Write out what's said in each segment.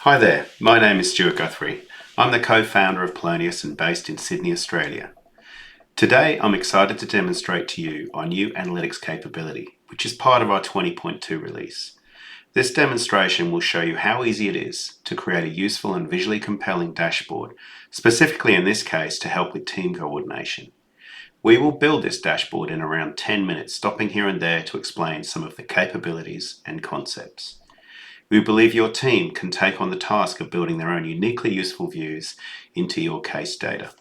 Hi there, my name is Stuart Guthrie. I'm the co-founder of Polonious and based in Sydney, Australia. Today I'm excited to demonstrate to you our new analytics capability, which is part of our 20.2 release. This demonstration will show you how easy it is to create a useful and visually compelling dashboard, specifically in this case to help with team coordination. We will build this dashboard in around 10 minutes, stopping here and there to explain some of the capabilities and concepts. We believe your team can take on the task of building their own uniquely useful views into your case data.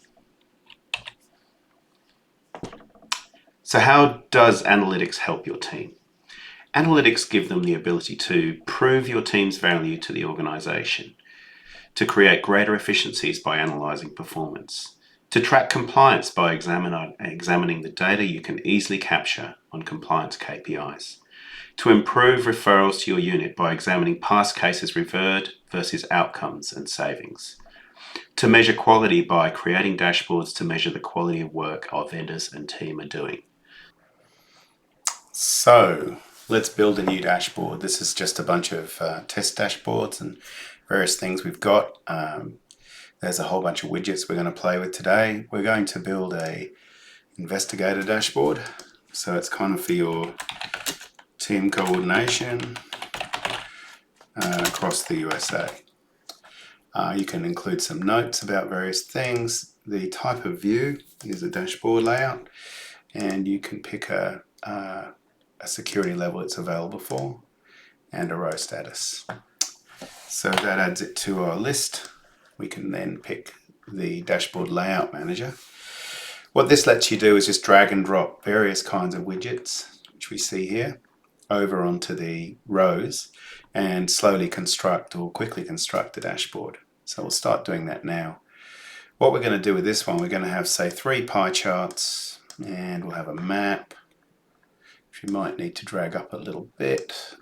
So how does analytics help your team? Analytics give them the ability to prove your team's value to the organization, to create greater efficiencies by analyzing performance, to track compliance by examining the data you can easily capture on compliance KPIs, to improve referrals to your unit by examining past cases referred versus outcomes and savings, to measure quality by creating dashboards to measure the quality of work our vendors and team are doing. So let's build a new dashboard. This is just a bunch of test dashboards and various things we've got. There's a whole bunch of widgets we're going to play with today. We're going to build a investigator dashboard. So it's kind of for your team coordination across the USA. You can include some notes about various things. The type of view is a dashboard layout, and you can pick a security level it's available for and a row status. So that adds it to our list. We can then pick the dashboard layout manager. What this lets you do is just drag and drop various kinds of widgets, which we see here, over onto the rows and slowly construct or quickly construct the dashboard. So we'll start doing that now. What we're going to do with this one, we're going to have, say, 3 pie charts, and we'll have a map, which we might need to drag up a little bit,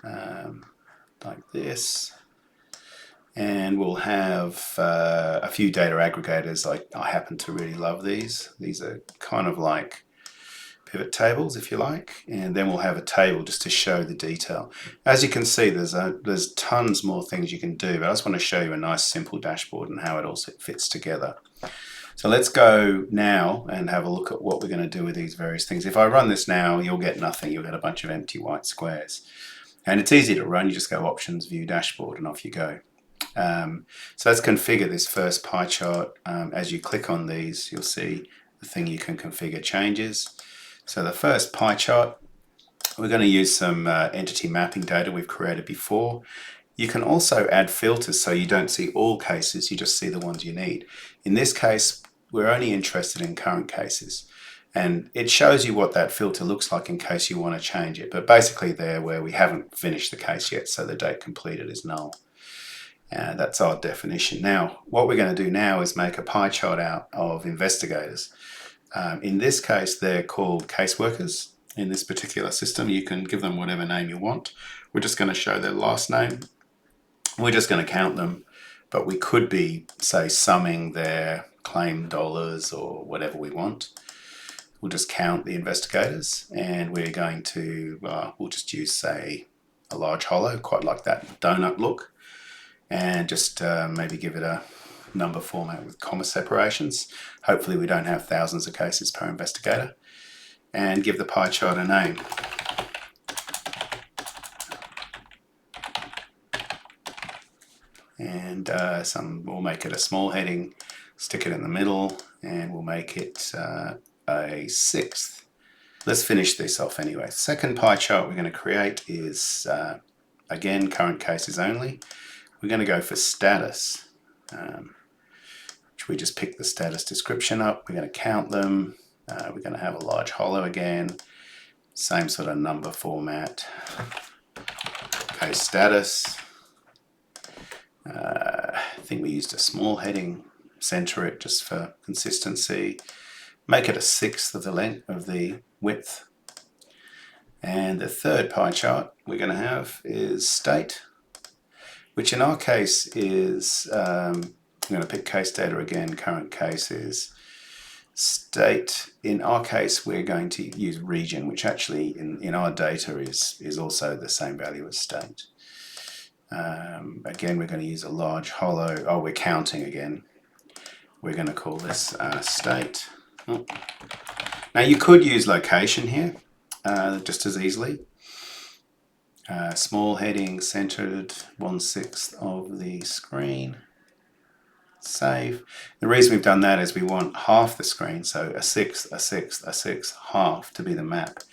like this. And we'll have a few data aggregators. I happen to really love these. These are kind of like pivot tables, if you like, and then we'll have a table just to show the detail. As you can see, there's tons more things you can do, but I just want to show you a nice simple dashboard and how it all fits together. So let's go now and have a look at what we're going to do with these various things. If I run this now, you'll get nothing. You'll get a bunch of empty white squares. And it's easy to run. You just go Options, View Dashboard, and off you go. So let's configure this first pie chart. As you click on these, you'll see the thing you can configure changes. So the first pie chart, we're going to use some entity mapping data we've created before. You can also add filters so you don't see all cases, you just see the ones you need. In this case, we're only interested in current cases. And it shows you what that filter looks like in case you want to change it. But basically there where we haven't finished the case yet, so the date completed is null. That's our definition. Now, what we're going to do now is make a pie chart out of investigators. In this case, they're called caseworkers. In this particular system, you can give them whatever name you want. We're just going to show their last name. We're just going to count them, but we could be, say, summing their claim dollars or whatever we want. We'll just count the investigators, and we're going to, we'll just use, say, a large hollow, quite like that donut look, and just maybe give it a number format with comma separations. Hopefully we don't have thousands of cases per investigator. And give the pie chart a name. And we'll make it a small heading, stick it in the middle, and we'll make it a 6th. Let's finish this off anyway. Second pie chart we're going to create is, again, current cases only. We're going to go for status. We just pick the status description up. We're going to count them. We're going to have a large hollow again. Same sort of number format. Case status. I think we used a small heading. Center it just for consistency. Make it a 1/6 of the length of the width. And the third pie chart we're going to have is state, which in our case is I'm going to pick case data again, current case is state. In our case, we're going to use region, which actually in our data is also the same value as state. Again, we're going to use a large hollow. Oh, we're counting again. We're going to call this state. Oh. Now you could use location here just as easily. Small heading centered 1/6 of the screen. Save. The reason we've done that is we want half the screen, so a sixth, a sixth, a sixth, half to be the map.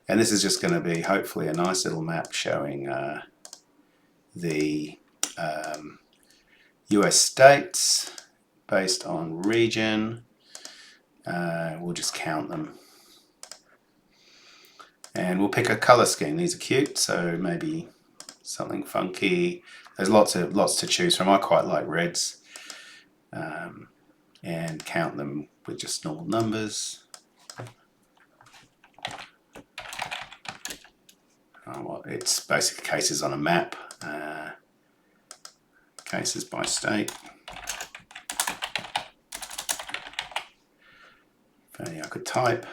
And this is just going to be hopefully a nice little map showing the US states based on region. We'll just count them. And we'll pick a color scheme. These are cute, so maybe something funky. There's lots to choose from. I quite like reds. And count them with just normal numbers. Well, it's basically cases on a map. Cases by state. If only I could type.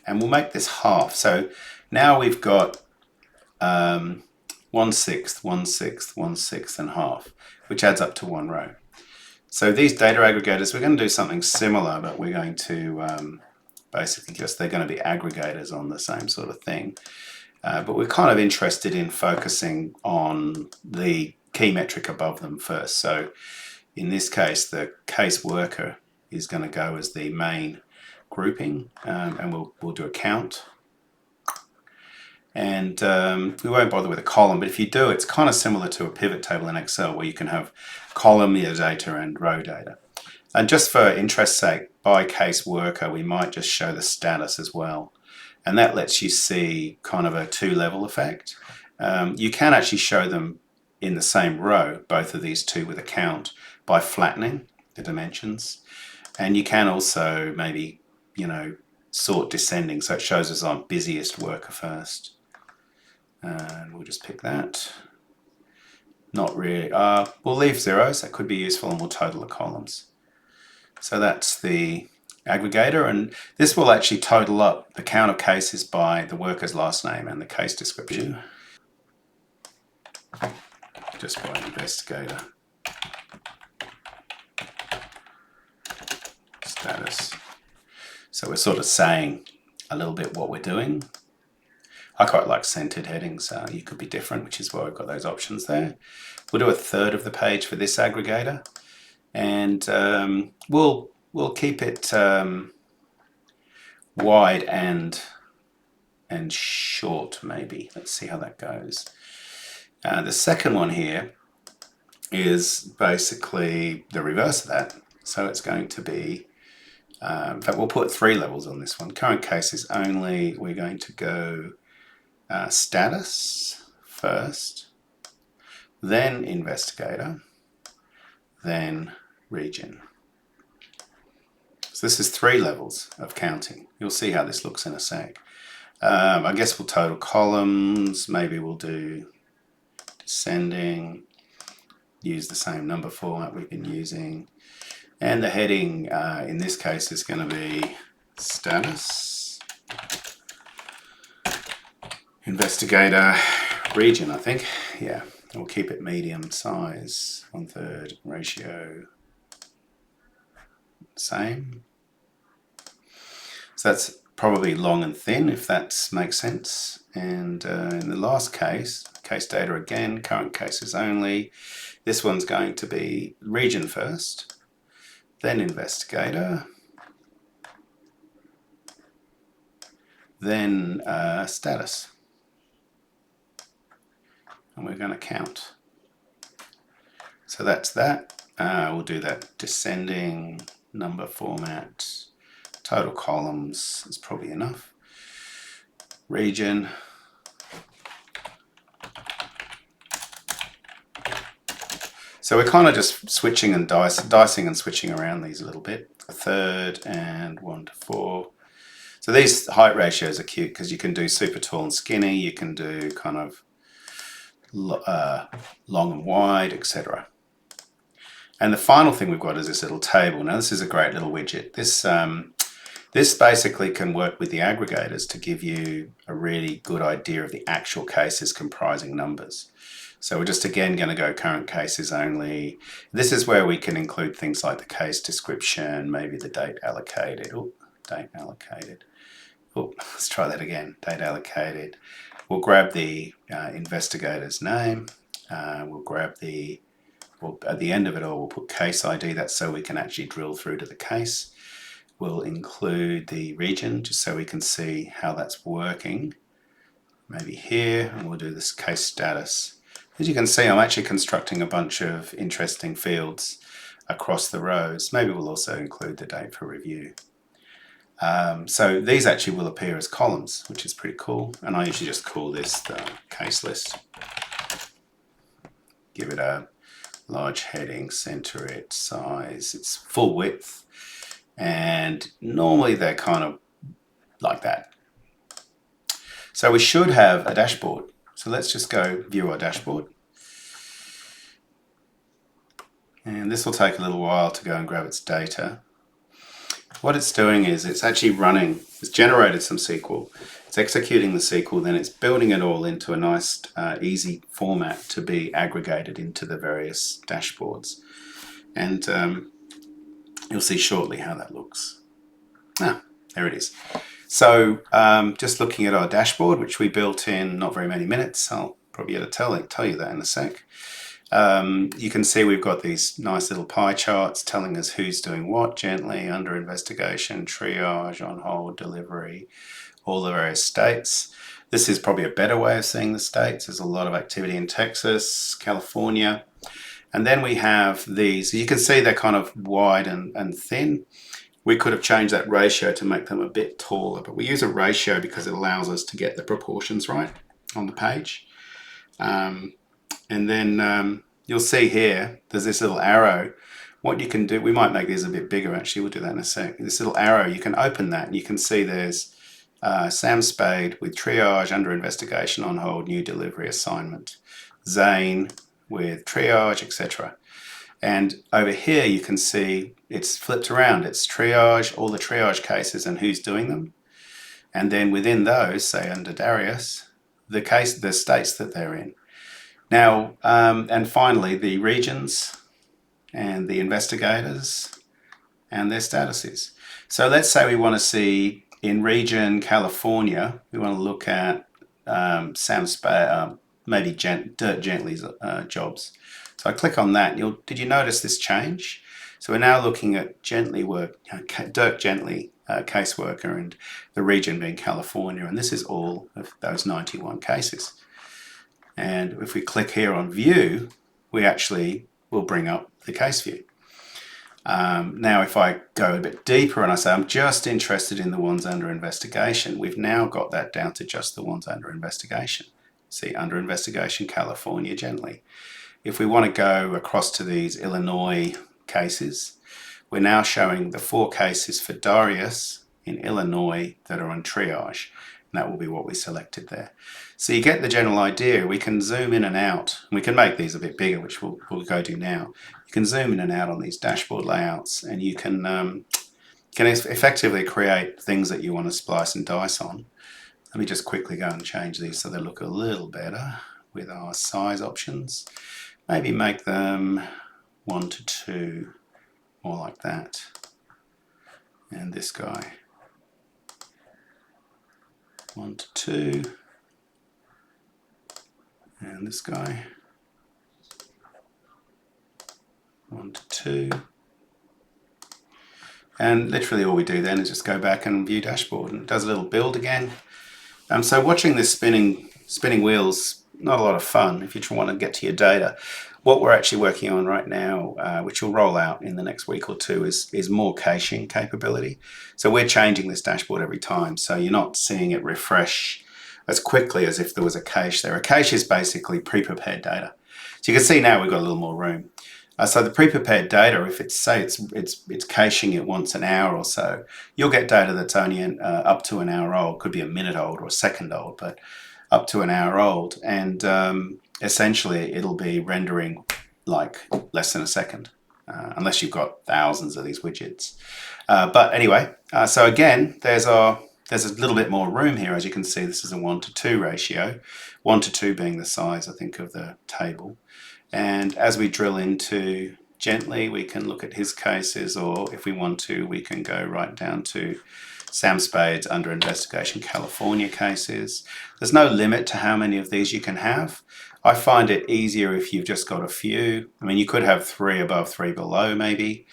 And we'll make this half. So now we've got 1/6, 1/6, 1/6, and half, which adds up to one row. So these data aggregators, we're going to do something similar, but we're going to basically they're going to be aggregators on the same sort of thing. But we're kind of interested in focusing on the key metric above them first. So in this case, the case worker is going to go as the main grouping, and we'll do a count. And we won't bother with a column, but if you do, it's kind of similar to a pivot table in Excel where you can have column data and row data. And just for interest's sake, by case worker, we might just show the status as well. And that lets you see kind of a two-level effect. You can actually show them in the same row, both of these two with a count, by flattening the dimensions. And you can also maybe, sort descending, so it shows us on busiest worker first. And we'll just pick that. Not really. We'll leave zeros. That could be useful, and we'll total the columns. So that's the aggregator, and this will actually total up the count of cases by the worker's last name and the case description. Just by investigator. Status. So we're sort of saying a little bit what we're doing. I quite like centered headings. You could be different, which is why we've got those options there. We'll do a third of the page for this aggregator, and we'll keep it wide and short, maybe. Let's see how that goes. The second one here is basically the reverse of that. So it's going to be, in fact, we'll put 3 levels on this one. Current cases only. We're going to go status first, then investigator, then region. So this is 3 levels of counting. You'll see how this looks in a sec. I guess we'll total columns. Maybe we'll do descending, use the same number format we've been using. And the heading in this case is going to be status, investigator, region, I think. Yeah, we'll keep it medium size, 1/3 ratio, same. So that's probably long and thin, if that makes sense. And in the last case, case data again, current cases only. This one's going to be region first, then investigator, then status. And we're going to count. So that's that. We'll do that descending, number format, total columns is probably enough. Region. So we're kind of just switching and dicing and switching around these a little bit. A third and 1 to 4. So these height ratios are cute because you can do super tall and skinny, you can do kind of long and wide, etc. And the final thing we've got is this little table. Now this is a great little widget. This basically can work with the aggregators to give you a really good idea of the actual cases comprising numbers. So we're just again going to go current cases only. This is where we can include things like the case description, maybe the date allocated. Oh, date allocated. Oh, let's try that again. Date allocated. We'll grab the investigator's name. We'll grab the, well, at the end of it all, we'll put case ID. That's so we can actually drill through to the case. We'll include the region just so we can see how that's working. Maybe here, and we'll do this case status. As you can see, I'm actually constructing a bunch of interesting fields across the rows. Maybe we'll also include the date for review. So these actually will appear as columns, which is pretty cool. And I usually just call this the case list. Give it a large heading, center it, size, it's full width. And normally they're kind of like that. So we should have a dashboard. So let's just go view our dashboard. And this will take a little while to go and grab its data. What it's doing is it's actually running, it's generated some SQL, it's executing the SQL, then it's building it all into a nice, easy format to be aggregated into the various dashboards. And you'll see shortly how that looks. Ah, there it is. So just looking at our dashboard, which we built in not very many minutes, I'll probably be able to tell you that in a sec. You can see we've got these nice little pie charts telling us who's doing what, gently, under investigation, triage, on hold, delivery, all the various states. This is probably a better way of seeing the states. There's a lot of activity in Texas, California. And then we have these. You can see they're kind of wide and thin. We could have changed that ratio to make them a bit taller, but we use a ratio because it allows us to get the proportions right on the page. And then you'll see here, there's this little arrow. What you can do, we might make these a bit bigger actually, we'll do that in a sec. This little arrow, you can open that and you can see there's Sam Spade with triage, under investigation, on hold, new delivery assignment. Zane with triage, etc. And over here you can see it's flipped around. It's triage, all the triage cases and who's doing them. And then within those, say under Darius, the states that they're in. Now, and finally, the regions and the investigators and their statuses. So let's say we want to see in region California, we want to look at Sam Spade, maybe Dirk Gently's jobs. So I click on that. Did you notice this change? So we're now looking at Dirk Gently, caseworker, and the region being California. And this is all of those 91 cases. And if we click here on view, we actually will bring up the case view. Now, if I go a bit deeper and I say I'm just interested in the ones under investigation, we've now got that down to just the ones under investigation. See, under investigation, California, Gently. If we want to go across to these Illinois cases, we're now showing the 4 cases for Darius in Illinois that are on triage. And that will be what we selected there. So you get the general idea. We can zoom in and out. We can make these a bit bigger, which we'll go do now. You can zoom in and out on these dashboard layouts, and you can effectively create things that you want to splice and dice on. Let me just quickly go and change these so they look a little better with our size options. Maybe make them 1 to 2, more like that. And this guy, 1 to 2. And this guy, 1 to 2. And literally all we do then is just go back and view dashboard, and it does a little build again. So watching this spinning wheels, not a lot of fun if you want to get to your data. What we're actually working on right now, which will roll out in the next week or two, is more caching capability. So we're changing this dashboard every time, so you're not seeing it refresh as quickly as if there was a cache there. A cache is basically pre-prepared data. So you can see now we've got a little more room. So the pre-prepared data, if it's caching it once an hour or so, you'll get data that's only up to an hour old, could be a minute old or a second old, but up to an hour old. And essentially it'll be rendering like less than a second, unless you've got thousands of these widgets. But anyway, so again, there's our There's a little bit more room here. As you can see, this is a 1:2 ratio, 1:2 being the size, I think, of the table. And as we drill into gently, we can look at his cases, or if we want to, we can go right down to Sam Spade's under investigation California cases. There's no limit to how many of these you can have. I find it easier if you've just got a few. I mean, you could have 3 above, 3 below, maybe.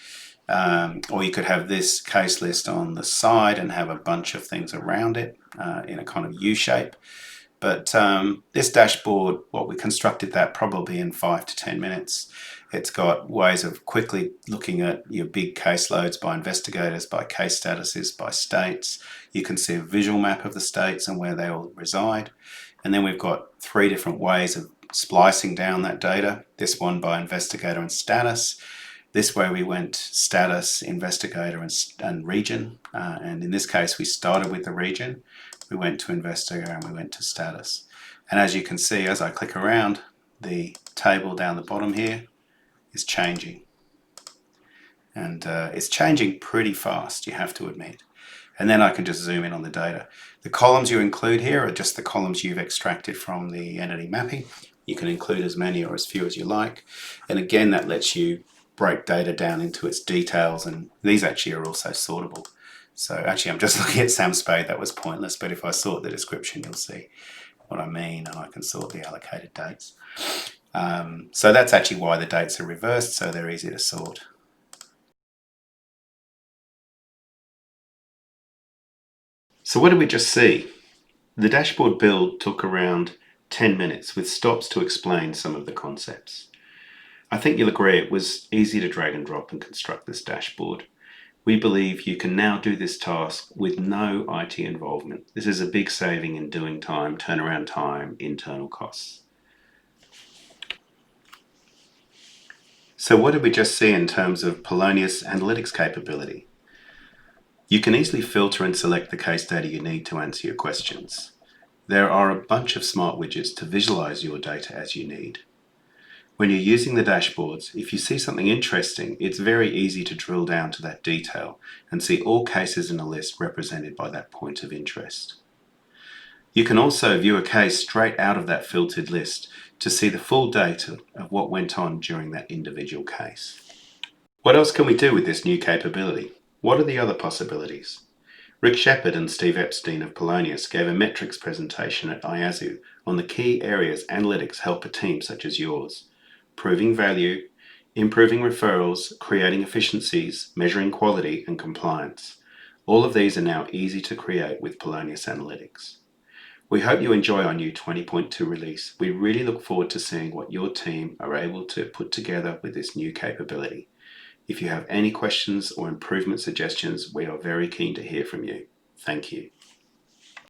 Or you could have this case list on the side and have a bunch of things around it in a kind of U shape. But this dashboard, well, we constructed that probably in 5 to 10 minutes. It's got ways of quickly looking at your big caseloads by investigators, by case statuses, by states. You can see a visual map of the states and where they all reside. And then we've got 3 different ways of splicing down that data. This one by investigator and status. This way we went status, investigator, and region. And in this case, we started with the region. We went to investigator and we went to status. And as you can see, as I click around, the table down the bottom here is changing. And it's changing pretty fast, you have to admit. And then I can just zoom in on the data. The columns you include here are just the columns you've extracted from the entity mapping. You can include as many or as few as you like. And again, that lets you break data down into its details, and these actually are also sortable. So actually I'm just looking at Sam Spade, that was pointless, but if I sort the description, you'll see what I mean, and I can sort the allocated dates. So that's actually why the dates are reversed, so they're easy to sort. So what did we just see? The dashboard build took around 10 minutes with stops to explain some of the concepts. I think you'll agree it was easy to drag and drop and construct this dashboard. We believe you can now do this task with no IT involvement. This is a big saving in doing time, turnaround time, internal costs. So what did we just see in terms of Polonious analytics capability? You can easily filter and select the case data you need to answer your questions. There are a bunch of smart widgets to visualize your data as you need. When you're using the dashboards, if you see something interesting, it's very easy to drill down to that detail and see all cases in a list represented by that point of interest. You can also view a case straight out of that filtered list to see the full data of what went on during that individual case. What else can we do with this new capability? What are the other possibilities? Rick Shepard and Steve Epstein of Polonious gave a metrics presentation at IAZU on the key areas analytics help a team such as yours: proving value, improving referrals, creating efficiencies, measuring quality, and compliance. All of these are now easy to create with Polonious Analytics. We hope you enjoy our new 20.2 release. We really look forward to seeing what your team are able to put together with this new capability. If you have any questions or improvement suggestions, we are very keen to hear from you. Thank you.